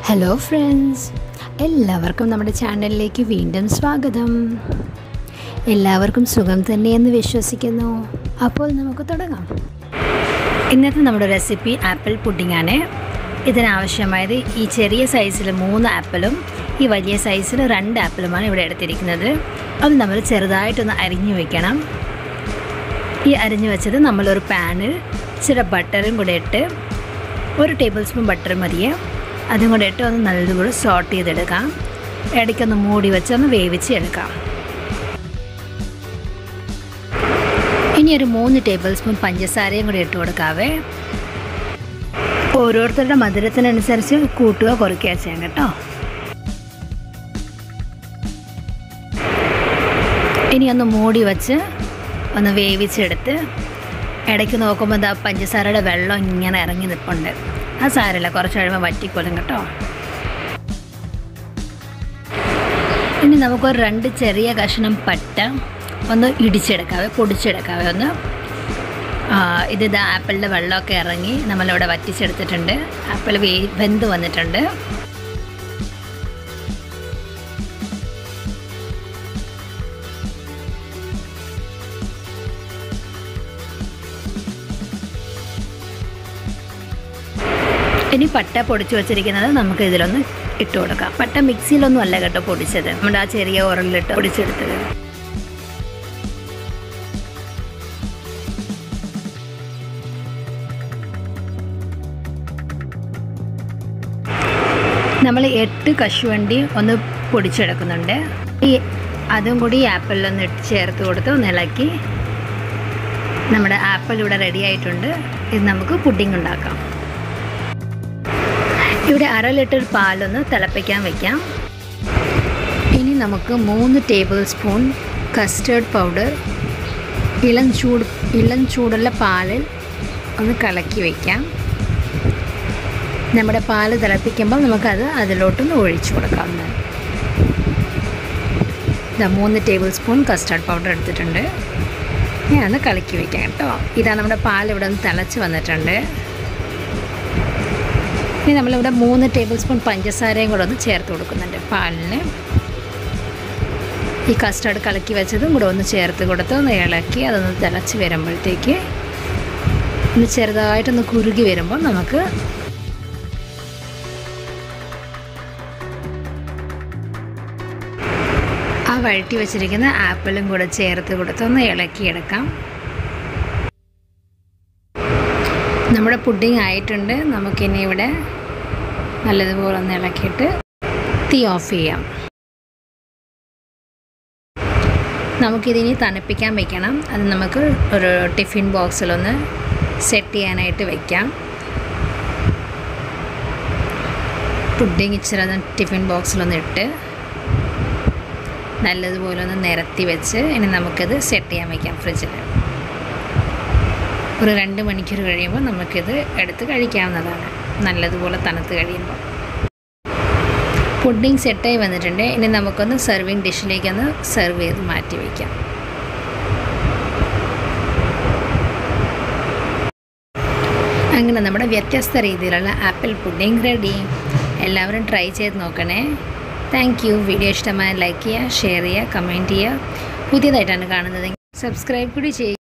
Hello friends, എല്ലാവർക്കും നമ്മുടെ ചാനലിലേക്ക് വീണ്ടും സ്വാഗതം. എല്ലാവർക്കും സുഖം തന്നെയെന്ന് വിശ്വസിക്കുന്നു. അപ്പോൾ നമുക്ക് തുടങ്ങാം. ഇന്നത്തെ നമ്മുടെ റെസിപ്പി ആപ്പിൾ പുഡിംഗ് ആണ്. ഇതിനാവശ്യമായത് ഈ ചെറിയ സൈസിൽ 3 ആപ്പിളും ഈ വലിയ സൈസിൽ 2 ആപ്പിളുമാണ് ഇവിടെ എടുത്തിരിക്കുന്നത്. അത് നമ്മൾ ചെറുതായിട്ടൊന്ന് അരിഞ്ഞു വയ്ക്കണം. ഈ അരിഞ്ഞു വെച്ചത് നമ്മളൊരു പാനിൽ ഇച്ചിരി ബട്ടറും കൂടെ ഇട്ട് 1 ടേബിൾ സ്പൂൺ ബട്ടർ മതിയെ, അതും കൂടെ ഇട്ട് ഒന്ന് നല്ലതുപോലെ സോട്ട് ചെയ്തെടുക്കാം. ഇടയ്ക്കൊന്ന് മൂടി വെച്ചൊന്ന് വേവിച്ച് എടുക്കാം. ഇനി ഒരു 3 ടേബിൾ സ്പൂൺ പഞ്ചസാരയും കൂടി ഇട്ട് കൊടുക്കാവേ. ഓരോരുത്തരുടെ മധുരത്തിനനുസരിച്ച് കൂട്ടുക കുറയ്ക്കുക ചെയ്യാം കേട്ടോ. ഇനി ഒന്ന് മൂടി വെച്ച് ഒന്ന് വേവിച്ചെടുത്ത് ഇടയ്ക്ക് നോക്കുമ്പോൾ എന്താ പഞ്ചസാരയുടെ വെള്ളം ഇങ്ങനെ ഇറങ്ങി നിൽപ്പുണ്ട്. ആ സാരമില്ല, കുറച്ച് കഴിയുമ്പോൾ വറ്റിക്കൊള്ളും കേട്ടോ. ഇനി നമുക്കൊരു 2 ചെറിയ കഷ്ണം പട്ട ഒന്ന് ഇടിച്ചെടുക്കാവേ, പൊടിച്ചെടുക്കാവേ ഒന്ന്. ഇത് ആപ്പിളിൻ്റെ വെള്ളമൊക്കെ ഇറങ്ങി നമ്മളിവിടെ വറ്റിച്ചെടുത്തിട്ടുണ്ട്. ആപ്പിൾ വെന്ത് വന്നിട്ടുണ്ട്. ഇനി പട്ട പൊടിച്ച് വെച്ചിരിക്കുന്നത് നമുക്ക് ഇതിലൊന്ന് ഇട്ട് കൊടുക്കാം. പട്ട മിക്സിയിലൊന്നും അല്ല കേട്ടോ പൊടിച്ചത്, നമ്മുടെ ആ ചെറിയ ഉരലിലിട്ട് പൊടിച്ചെടുത്തത്. നമ്മൾ 8 കശുവണ്ടി ഒന്ന് പൊടിച്ചെടുക്കുന്നുണ്ട്. അതും കൂടി ആപ്പിളിലൊന്ന് ഇട്ട് ചേർത്ത് കൊടുത്ത് ഒന്ന് ഇളക്കി. നമ്മുടെ ആപ്പിൾ ഇവിടെ റെഡി ആയിട്ടുണ്ട്. ഇത് നമുക്ക് പുഡിംഗ് ഉണ്ടാക്കാം. ഇവിടെ 1/2 ലിറ്റർ പാലൊന്ന് തിളപ്പിക്കാൻ വയ്ക്കാം. ഇനി നമുക്ക് 3 ടേബിൾ സ്പൂൺ കസ്റ്റേർഡ് പൗഡർ ഇളം ചൂടുള്ള പാലിൽ ഒന്ന് കലക്കി വയ്ക്കാം. നമ്മുടെ പാല് തിളപ്പിക്കുമ്പോൾ നമുക്കത് അതിലോട്ടൊന്ന് ഒഴിച്ചു കൊടുക്കാവുന്നതാണ്. 3 ടേബിൾ സ്പൂൺ കസ്റ്റേർഡ് പൗഡർ എടുത്തിട്ടുണ്ട്. ഇനി ഒന്ന് കലക്കി വയ്ക്കാം കേട്ടോ. ഇതാ നമ്മുടെ പാൽ ഇവിടെ ഒന്ന് തിളച്ച് വന്നിട്ടുണ്ട്. ഇനി നമ്മളിവിടെ 3 ടേബിൾ സ്പൂൺ പഞ്ചസാരയും കൂടെ ഒന്ന് ചേർത്ത് കൊടുക്കുന്നുണ്ട് പാലിന്. ഈ കസ്റ്റർഡ് കലക്കി വെച്ചതും കൂടെ ഒന്ന് ചേർത്ത് കൊടുത്ത് ഒന്ന് ഇളക്കി അതൊന്ന് തിളച്ച് വരുമ്പോഴത്തേക്ക് ഒന്ന് ചെറുതായിട്ടൊന്ന് കുറുകി വരുമ്പോൾ നമുക്ക് ആ വഴറ്റി വെച്ചിരിക്കുന്ന ആപ്പിളും കൂടെ ചേർത്ത് കൊടുത്ത് ഒന്ന് ഇളക്കിയെടുക്കാം. നമ്മുടെ പുഡിംഗ് ആയിട്ടുണ്ട്. നമുക്കിനി ഇവിടെ നല്ലതുപോലെ ഒന്ന് ഇളക്കിയിട്ട് തീ ഓഫ് ചെയ്യാം. നമുക്കിതിനി തണുപ്പിക്കാൻ വയ്ക്കണം. അത് നമുക്ക് ഒരു ടിഫിൻ ബോക്സിലൊന്ന് സെറ്റ് ചെയ്യാനായിട്ട് വയ്ക്കാം. പുഡിംഗ് ഇച്ചിരി ടിഫിൻ ബോക്സിലൊന്ന് ഇട്ട് നല്ലതുപോലെ ഒന്ന് നിരത്തി വെച്ച് ഇനി നമുക്കിത് സെറ്റ് ചെയ്യാൻ വയ്ക്കാം ഫ്രിഡ്ജിൽ. ഒരു 2 മണിക്കൂർ കഴിയുമ്പോൾ നമുക്കിത് എടുത്ത് കഴിക്കാവുന്നതാണ്, നല്ലതുപോലെ തണുത്ത് കഴിയുമ്പോൾ. പുഡിംഗ് സെറ്റായി വന്നിട്ടുണ്ട്. ഇനി നമുക്കൊന്ന് സെർവിങ് ഡിഷിലേക്കൊന്ന് സെർവ് ചെയ്ത് മാറ്റി വയ്ക്കാം. അങ്ങനെ നമ്മുടെ വ്യത്യസ്ത രീതിയിലുള്ള ആപ്പിൾ പുഡിംഗ് റെഡി. എല്ലാവരും ട്രൈ ചെയ്ത് നോക്കണേ. Thank you. വീഡിയോ ഇഷ്ടമായ ലൈക്ക് ചെയ്യുക, ഷെയർ ചെയ്യുക, കമൻറ്റ് ചെയ്യുക. പുതിയതായിട്ടാണ് കാണുന്നതെങ്കിൽ സബ്സ്ക്രൈബ് കൂടി ചെയ്യുക.